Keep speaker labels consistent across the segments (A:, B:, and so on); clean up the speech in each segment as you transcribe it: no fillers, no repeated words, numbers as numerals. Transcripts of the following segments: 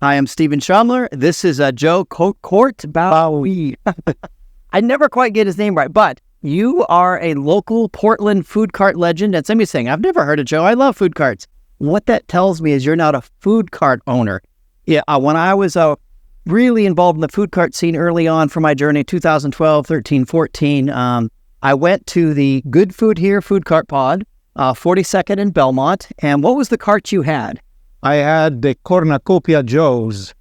A: Hi, I'm Stephen Shomler. This is Joe Kortbaoui. I never quite get his name right, but you are a local Portland food cart legend. And somebody's saying, I've never heard of Joe. I love food carts. What that tells me is you're not a food cart owner. Yeah, when I was really involved in the food cart scene early on for my journey, 2012, 13, 14, I went to the Good Food Here Food Cart Pod, 42nd in Belmont. And what was the cart you had?
B: I had the Cornucopia Joe's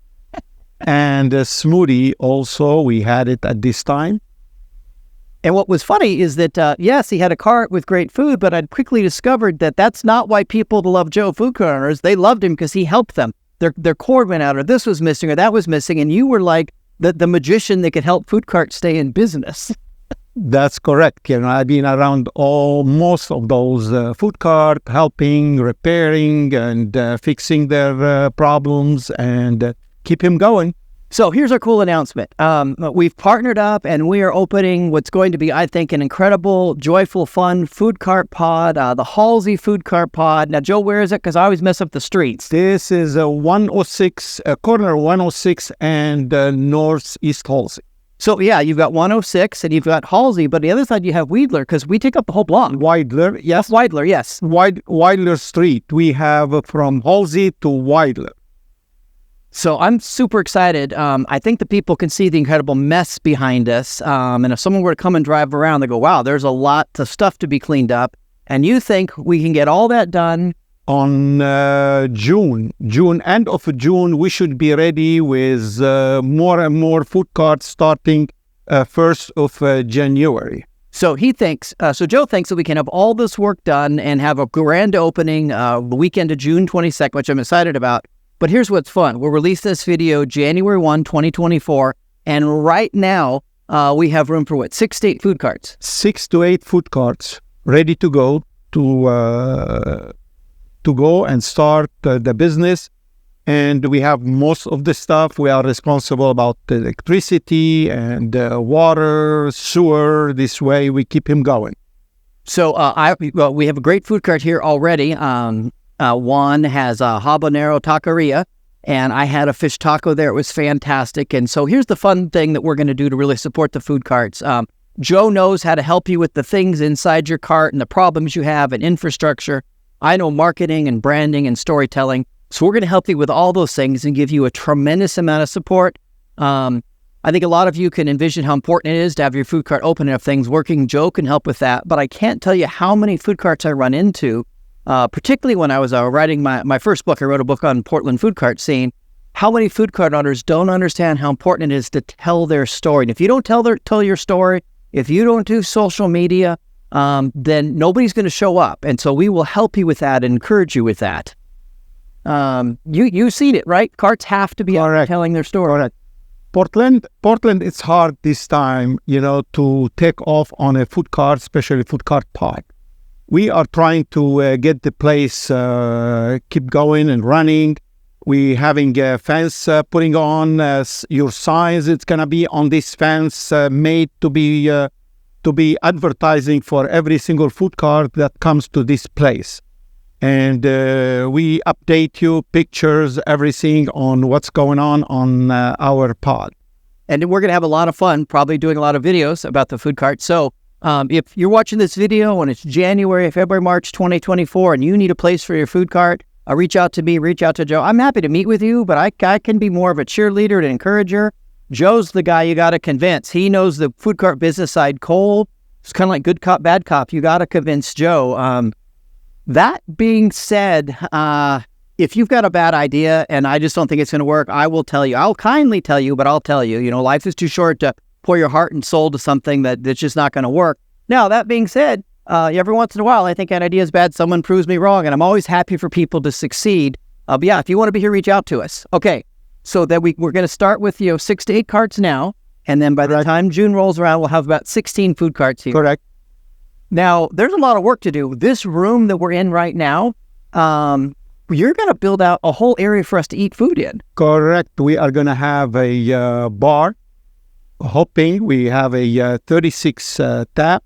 B: and a smoothie also. We had it at this time.
A: And what was funny is that, yes, he had a cart with great food, but I'd quickly discovered that that's not why people love Joe food cart owners. They loved him because he helped them. Their cord went out, or this was missing, or that was missing, and you were like the magician that could help food carts stay in business.
B: That's correct. I've been around most of those food cart, helping, repairing, and fixing their problems, and keep him going.
A: So here's our cool announcement. We've partnered up, and we are opening what's going to be, I think, an incredible, joyful, fun food cart pod, the Halsey Food Cart Pod. Now, Joe, where is it? Because I always mess up the streets.
B: This is 106, corner 106 and Northeast Halsey.
A: So, yeah, you've got 106 and you've got Halsey, but the other side you have Weidler, because we take up the whole block.
B: Weidler, yes.
A: Weidler, yes.
B: Weidler Street. We have from Halsey to Weidler.
A: So I'm super excited. I think the people can see the incredible mess behind us. And if someone were to come and drive around, they go, wow, there's a lot of stuff to be cleaned up. And you think we can get all that done?
B: On June, end of June, we should be ready with more and more food carts starting 1st of January.
A: So Joe thinks that we can have all this work done and have a grand opening the weekend of June 22nd, which I'm excited about. But here's what's fun. We'll release this video January 1, 2024. And right now, we have room for 6 to 8 food carts?
B: 6 to 8 food carts ready to go and start the business. And we have most of the stuff. We are responsible about the electricity and water, sewer. This way we keep him going.
A: So we have a great food cart here already. One has a habanero taqueria, and I had a fish taco there. It was fantastic. And so here's the fun thing that we're going to do to really support the food carts. Joe knows how to help you with the things inside your cart and the problems you have and infrastructure. I know marketing and branding and storytelling. So we're going to help you with all those things and give you a tremendous amount of support. I think a lot of you can envision how important it is to have your food cart open and have things working. Joe can help with that. But I can't tell you how many food carts I run into, particularly when I was writing my first book. I wrote a book on Portland food cart scene. How many food cart owners don't understand how important it is to tell their story. And if you don't tell your story, if you don't do social media, then nobody's going to show up. And so we will help you with that and encourage you with that. You've seen it, right? Carts have to be out telling their story.
B: Correct. Portland, it's hard this time, to take off on a food cart, especially food cart pod. We are trying to get the place keep going and running. We having a fence putting on your signs. It's gonna be on this fence made to be advertising for every single food cart that comes to this place. And we update you pictures, everything on what's going on our pod.
A: And we're gonna have a lot of fun, probably doing a lot of videos about the food cart. So if you're watching this video and it's January, February, March 2024, and you need a place for your food cart, reach out to me, reach out to Joe. I'm happy to meet with you, but I can be more of a cheerleader and encourager. Joe's the guy you got to convince. He knows the food cart business side cold. It's kind of like good cop, bad cop. You got to convince Joe. That being said, if you've got a bad idea and I just don't think it's going to work, I will tell you. I'll kindly tell you, but I'll tell you. Life is too short to pour your heart and soul to something that's just not going to work. Now, that being said, every once in a while, I think an idea is bad. Someone proves me wrong, and I'm always happy for people to succeed. But yeah, if you want to be here, reach out to us. Okay, so that we're going to start with 6 to 8 carts now, and then by the time June rolls around, we'll have about 16 food carts here.
B: Correct.
A: Now, there's a lot of work to do. This room that we're in right now, you're going to build out a whole area for us to eat food in.
B: Correct. We are going to have a bar. Hoping we have a 36 tap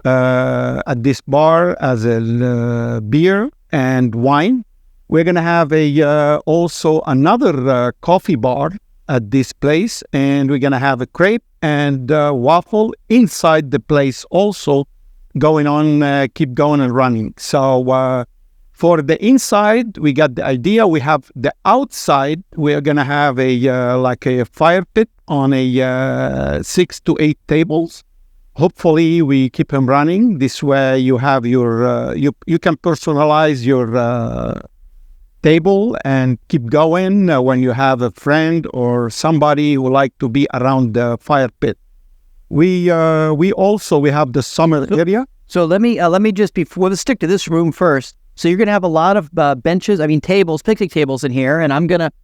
B: at this bar as a beer and wine. We're going to have also another coffee bar at this place, and we're going to have a crepe and waffle inside the place also going on, keep going and running. So for the inside, we got the idea. We have the outside. We're going to have like a fire pit on 6 to 8 tables. Hopefully, we keep them running. This way, you have your you can personalize your table and keep going when you have a friend or somebody who like to be around the fire pit. We also have the summer area.
A: So let me just before let's stick to this room first. So you're gonna have a lot of benches, tables, picnic tables in here, and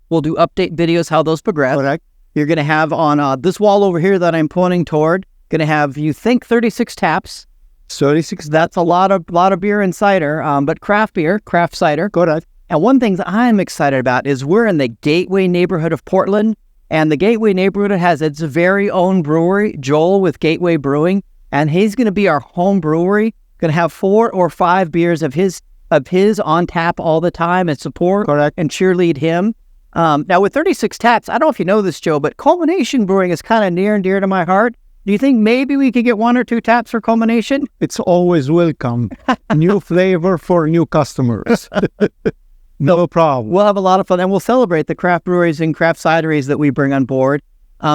A: we'll do update videos how those progress.
B: Correct.
A: You're gonna have on this wall over here that I'm pointing toward. Gonna have 36 taps.
B: 36.
A: That's a lot of beer and cider, but craft beer, craft cider.
B: Correct.
A: And one thing that I'm excited about is we're in the Gateway neighborhood of Portland, and the Gateway neighborhood has its very own brewery, Joel with Gateway Brewing, and he's going to be our home brewery. Going to have 4 or 5 beers of his on tap all the time and support.
B: Correct.
A: And cheerlead him. Now with 36 taps, I don't know if you know this, Joe, but Culmination Brewing is kind of near and dear to my heart. Do you think maybe we could get 1 or 2 taps for Culmination?
B: It's always welcome. New flavor for new customers. No problem.
A: We'll have a lot of fun, and we'll celebrate the craft breweries and craft cideries that we bring on board.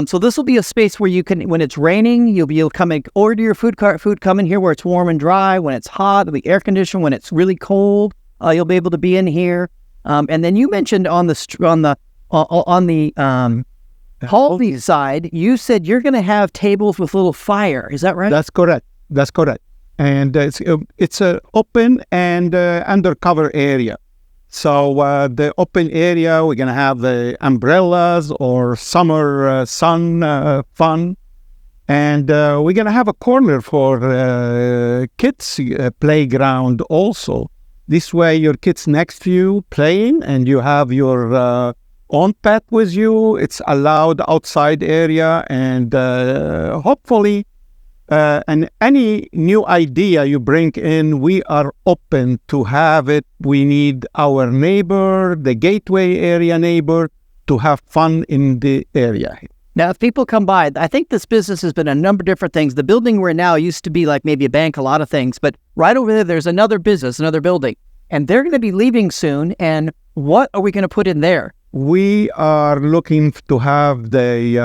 A: So this will be a space where you can, when it's raining, you'll be able to come and order your food come in here where it's warm and dry. When it's hot, it'll be air conditioned. When it's really cold, you'll be able to be in here. And then you mentioned on the Halsey side, you said you're going to have tables with little fire. Is that right?
B: That's correct. And it's an open and undercover area. So the open area, we're going to have the umbrellas or summer sun fun. And we're going to have a corner for kids playground also. This way your kids next to you playing and you have your own pet with you. It's allowed outside area, and hopefully and any new idea you bring in, we are open to have it. We need our neighbor, the Gateway area neighbor, to have fun in the area.
A: Now, if people come by, I think this business has been a number of different things. The building we're in now used to be like maybe a bank, a lot of things. But right over there, there's another business, another building. And they're going to be leaving soon. And what are we going to put in there?
B: We are looking to have the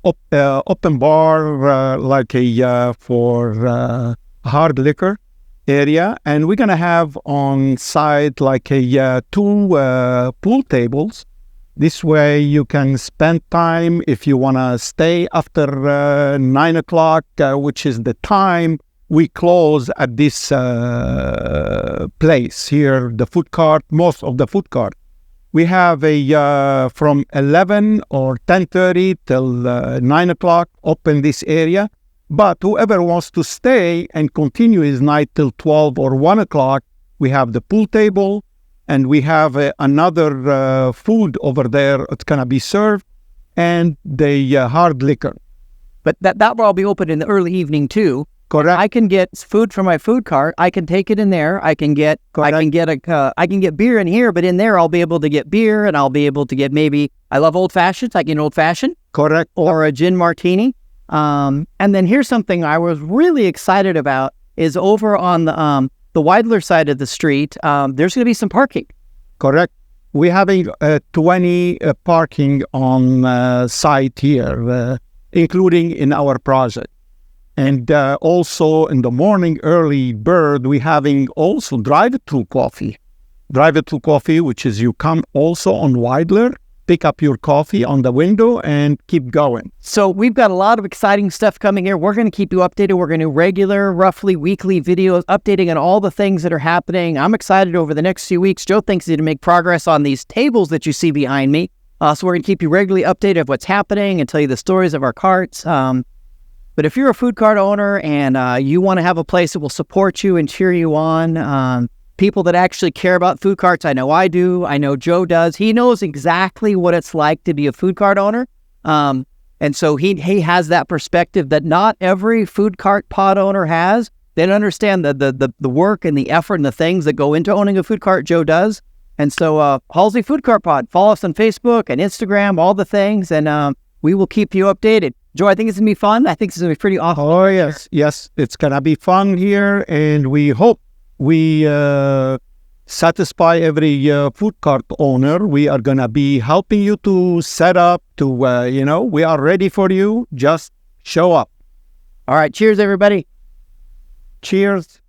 B: open bar for hard liquor area, and we're gonna have on site like 2 pool tables. This way you can spend time if you wanna stay after 9 o'clock, which is the time we close at this place here, the food cart, most of the food cart. We have from 11 or 10:30 till 9 o'clock open this area. But whoever wants to stay and continue his night till 12 or 1 o'clock, we have the pool table, and we have another food over there. It's going to be served, and the hard liquor.
A: But that will all be open in the early evening too.
B: Correct.
A: I can get food from my food cart. I can take it in there. I can get beer in here, but in there I'll be able to get beer, and I'll be able to get I love old fashions. I get an old fashioned.
B: Correct.
A: Or a gin martini. And then here's something I was really excited about is over on the Weidler side of the street. There's going to be some parking.
B: Correct. We're having 20 parking on site here, including in our project. And also in the morning, early bird, we're having also drive-through coffee. Drive-through coffee, which is you come also on Weidler, pick up your coffee on the window and keep going.
A: So we've got a lot of exciting stuff coming here. We're going to keep you updated. We're going to do regular, roughly weekly videos updating on all the things that are happening. I'm excited over the next few weeks. Joe thinks he's going to make progress on these tables that you see behind me. So we're going to keep you regularly updated of what's happening and tell you the stories of our carts. But if you're a food cart owner and you want to have a place that will support you and cheer you on, people that actually care about food carts, I know I do, I know Joe does. He knows exactly what it's like to be a food cart owner. And so he has that perspective that not every food cart pod owner has. They don't understand the work and the effort and the things that go into owning a food cart. Joe does. And so Halsey Food Cart Pod, follow us on Facebook and Instagram, all the things, and we will keep you updated. Joe, I think it's going to be fun. I think it's going to be pretty awesome.
B: Oh, yes. Yes, it's going to be fun here, and we hope we satisfy every food cart owner. We are going to be helping you to set up, we are ready for you. Just show up.
A: All right. Cheers, everybody.
B: Cheers.